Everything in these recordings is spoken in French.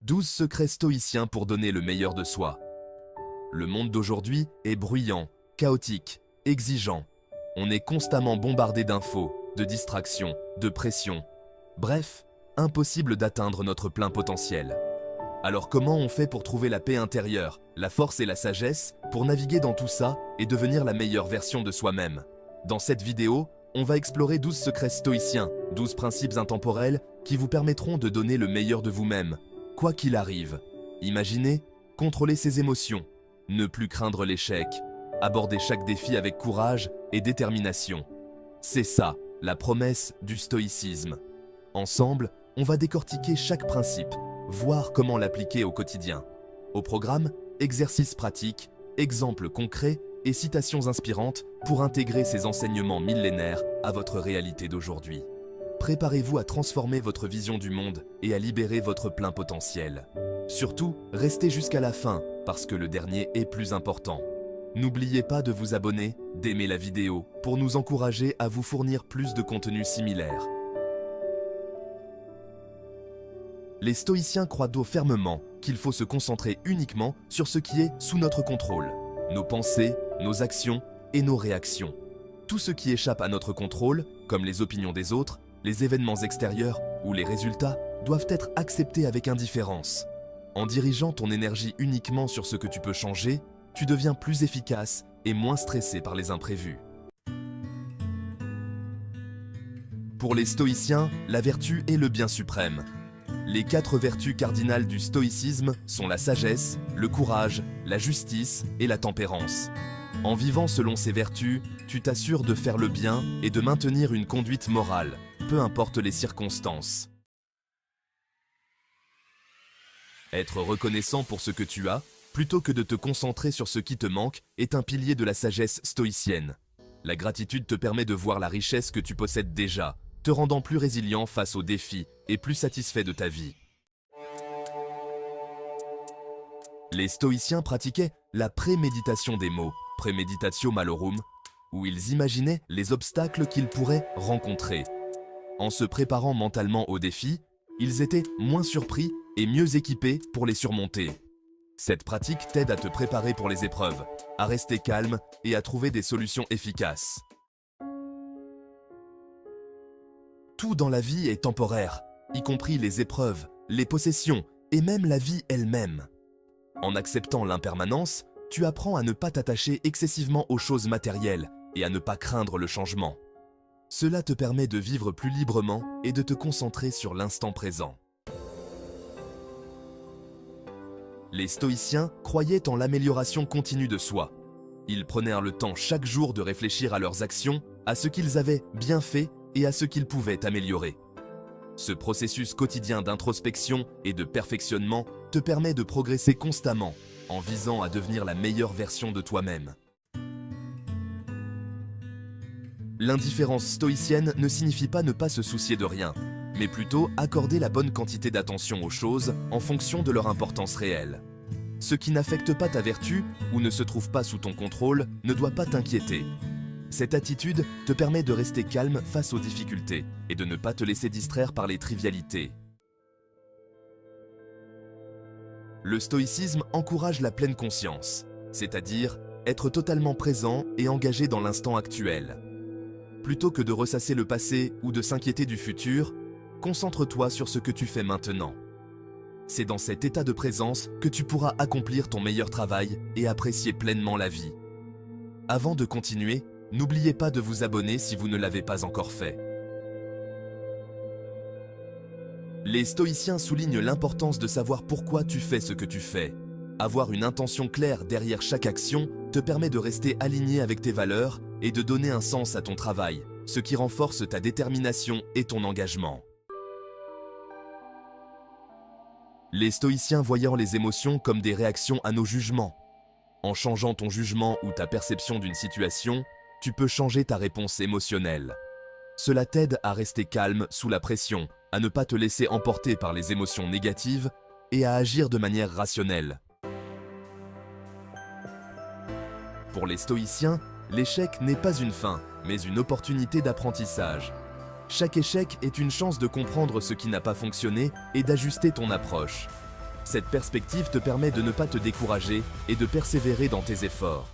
12 secrets stoïciens pour donner le meilleur de soi. Le monde d'aujourd'hui est bruyant, chaotique, exigeant. On est constamment bombardé d'infos, de distractions, de pression. Bref, impossible d'atteindre notre plein potentiel. Alors comment on fait pour trouver la paix intérieure, la force et la sagesse pour naviguer dans tout ça et devenir la meilleure version de soi-même? Dans cette vidéo, on va explorer 12 secrets stoïciens, 12 principes intemporels qui vous permettront de donner le meilleur de vous-même, quoi qu'il arrive. Imaginez, contrôler ses émotions, ne plus craindre l'échec, aborder chaque défi avec courage et détermination. C'est ça, la promesse du stoïcisme. Ensemble, on va décortiquer chaque principe, voir comment l'appliquer au quotidien. Au programme, exercices pratiques, exemples concrets et citations inspirantes pour intégrer ces enseignements millénaires à votre réalité d'aujourd'hui. Préparez-vous à transformer votre vision du monde et à libérer votre plein potentiel. Surtout, restez jusqu'à la fin parce que le dernier est plus important. N'oubliez pas de vous abonner, d'aimer la vidéo pour nous encourager à vous fournir plus de contenu similaire. Les stoïciens croient fermement qu'il faut se concentrer uniquement sur ce qui est sous notre contrôle. Nos pensées, nos actions et nos réactions. Tout ce qui échappe à notre contrôle, comme les opinions des autres, les événements extérieurs ou les résultats, doivent être acceptés avec indifférence. En dirigeant ton énergie uniquement sur ce que tu peux changer, tu deviens plus efficace et moins stressé par les imprévus. Pour les stoïciens, la vertu est le bien suprême. Les 4 vertus cardinales du stoïcisme sont la sagesse, le courage, la justice et la tempérance. En vivant selon ces vertus, tu t'assures de faire le bien et de maintenir une conduite morale, peu importe les circonstances. Être reconnaissant pour ce que tu as, plutôt que de te concentrer sur ce qui te manque, est un pilier de la sagesse stoïcienne. La gratitude te permet de voir la richesse que tu possèdes déjà, te rendant plus résilient face aux défis et plus satisfait de ta vie. Les stoïciens pratiquaient la préméditation des mots, premeditatio malorum, où ils imaginaient les obstacles qu'ils pourraient rencontrer. En se préparant mentalement aux défis, ils étaient moins surpris et mieux équipés pour les surmonter. Cette pratique t'aide à te préparer pour les épreuves, à rester calme et à trouver des solutions efficaces. Tout dans la vie est temporaire, y compris les épreuves, les possessions et même la vie elle-même. En acceptant l'impermanence, tu apprends à ne pas t'attacher excessivement aux choses matérielles et à ne pas craindre le changement. Cela te permet de vivre plus librement et de te concentrer sur l'instant présent. Les stoïciens croyaient en l'amélioration continue de soi. Ils prenaient le temps chaque jour de réfléchir à leurs actions, à ce qu'ils avaient bien fait et à ce qu'ils pouvaient améliorer. Ce processus quotidien d'introspection et de perfectionnement te permet de progresser constamment en visant à devenir la meilleure version de toi-même. L'indifférence stoïcienne ne signifie pas ne pas se soucier de rien, mais plutôt accorder la bonne quantité d'attention aux choses en fonction de leur importance réelle. Ce qui n'affecte pas ta vertu ou ne se trouve pas sous ton contrôle ne doit pas t'inquiéter. Cette attitude te permet de rester calme face aux difficultés et de ne pas te laisser distraire par les trivialités. Le stoïcisme encourage la pleine conscience, c'est-à-dire être totalement présent et engagé dans l'instant actuel. Plutôt que de ressasser le passé ou de s'inquiéter du futur, concentre-toi sur ce que tu fais maintenant. C'est dans cet état de présence que tu pourras accomplir ton meilleur travail et apprécier pleinement la vie. Avant de continuer, n'oubliez pas de vous abonner si vous ne l'avez pas encore fait. Les stoïciens soulignent l'importance de savoir pourquoi tu fais ce que tu fais. Avoir une intention claire derrière chaque action te permet de rester aligné avec tes valeurs et de donner un sens à ton travail, ce qui renforce ta détermination et ton engagement. Les stoïciens voyant les émotions comme des réactions à nos jugements. En changeant ton jugement ou ta perception d'une situation, tu peux changer ta réponse émotionnelle. Cela t'aide à rester calme sous la pression, à ne pas te laisser emporter par les émotions négatives et à agir de manière rationnelle. Pour les stoïciens, l'échec n'est pas une fin, mais une opportunité d'apprentissage. Chaque échec est une chance de comprendre ce qui n'a pas fonctionné et d'ajuster ton approche. Cette perspective te permet de ne pas te décourager et de persévérer dans tes efforts.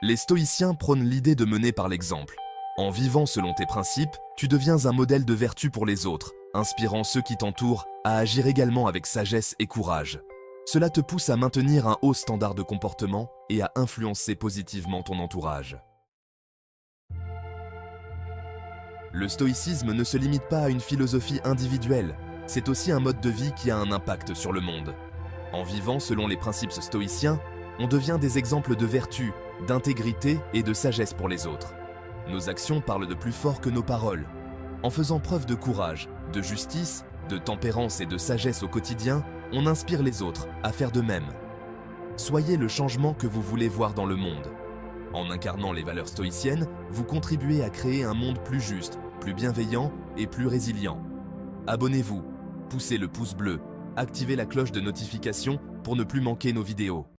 Les stoïciens prônent l'idée de mener par l'exemple. En vivant selon tes principes, tu deviens un modèle de vertu pour les autres, inspirant ceux qui t'entourent à agir également avec sagesse et courage. Cela te pousse à maintenir un haut standard de comportement et à influencer positivement ton entourage. Le stoïcisme ne se limite pas à une philosophie individuelle, c'est aussi un mode de vie qui a un impact sur le monde. En vivant selon les principes stoïciens, on devient des exemples de vertu, d'intégrité et de sagesse pour les autres. Nos actions parlent de plus fort que nos paroles. En faisant preuve de courage, de justice, de tempérance et de sagesse au quotidien, on inspire les autres à faire de même. Soyez le changement que vous voulez voir dans le monde. En incarnant les valeurs stoïciennes, vous contribuez à créer un monde plus juste, plus bienveillant et plus résilient. Abonnez-vous, poussez le pouce bleu, activez la cloche de notification pour ne plus manquer nos vidéos.